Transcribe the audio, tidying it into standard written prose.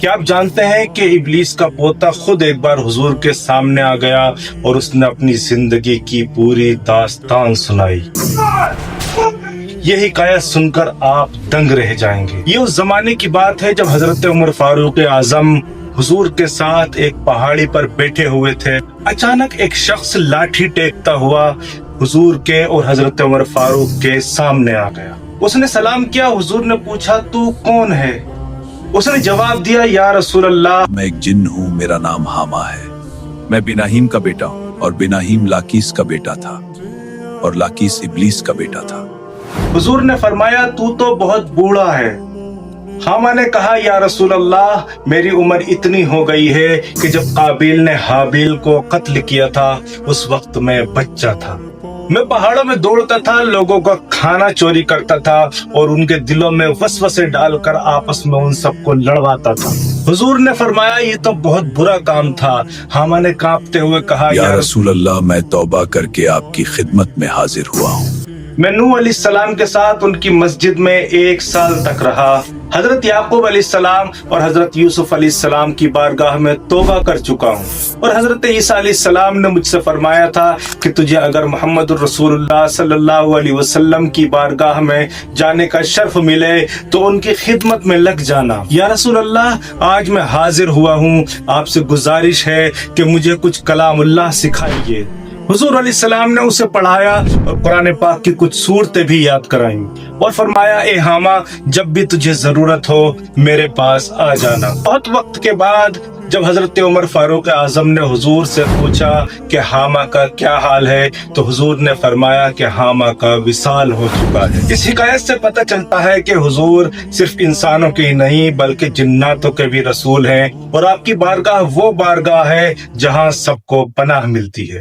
کیا آپ جانتے ہیں کہ ابلیس کا پوتا خود ایک بار حضور کے سامنے آ گیا اور اس نے اپنی زندگی کی پوری داستان سنائی؟ یہ حکایت سن کر آپ دنگ رہ جائیں گے۔ یہ اس زمانے کی بات ہے جب حضرت عمر فاروق اعظم حضور کے ساتھ ایک پہاڑی پر بیٹھے ہوئے تھے۔ اچانک ایک شخص لاٹھی ٹیکتا ہوا حضور کے اور حضرت عمر فاروق کے سامنے آ گیا۔ اس نے سلام کیا۔ حضور نے پوچھا تو کون ہے؟ اس نے جواب دیا یا رسول اللہ میں ایک جن ہوں، میرا نام حاما ہے۔ میں بناہیم کا بیٹا ہوں اور بناہیم لاکیس کا بیٹا تھا اور لاکیس ابلیس کا بیٹا تھا۔ حضور نے فرمایا تو بہت بوڑھا ہے۔ حاما نے کہا یا رسول اللہ میری عمر اتنی ہو گئی ہے کہ جب قابیل نے حابیل کو قتل کیا تھا اس وقت میں بچہ تھا۔ میں پہاڑوں میں دوڑتا تھا، لوگوں کا کھانا چوری کرتا تھا اور ان کے دلوں میں وسوسے ڈال کر آپس میں ان سب کو لڑواتا تھا۔ حضور نے فرمایا یہ تو بہت برا کام تھا۔ حاما نے کانپتے ہوئے کہا یا رسول اللہ میں توبہ کر کے آپ کی خدمت میں حاضر ہوا ہوں۔ میں نوح علیہ السلام کے ساتھ ان کی مسجد میں 1 سال تک رہا۔ حضرت یعقوب علیہ السلام اور حضرت یوسف علیہ السلام کی بارگاہ میں توبہ کر چکا ہوں، اور حضرت عیسیٰ علیہ السلام نے مجھ سے فرمایا تھا کہ تجھے اگر محمد الرسول اللہ صلی اللہ علیہ وسلم کی بارگاہ میں جانے کا شرف ملے تو ان کی خدمت میں لگ جانا۔ یا رسول اللہ آج میں حاضر ہوا ہوں، آپ سے گزارش ہے کہ مجھے کچھ کلام اللہ سکھائیے۔ حضور علیہ السلام نے اسے پڑھایا اور قرآن پاک کی کچھ سورتیں بھی یاد کرائیں اور فرمایا اے حاما جب بھی تجھے ضرورت ہو میرے پاس آ جانا۔ بہت وقت کے بعد جب حضرت عمر فاروق اعظم نے حضور سے پوچھا کہ حاما کا کیا حال ہے تو حضور نے فرمایا کہ حاما کا وصال ہو چکا ہے۔ اس حکایت سے پتہ چلتا ہے کہ حضور صرف انسانوں کے ہی نہیں بلکہ جناتوں کے بھی رسول ہیں، اور آپ کی بارگاہ وہ بارگاہ ہے جہاں سب کو پناہ ملتی ہے۔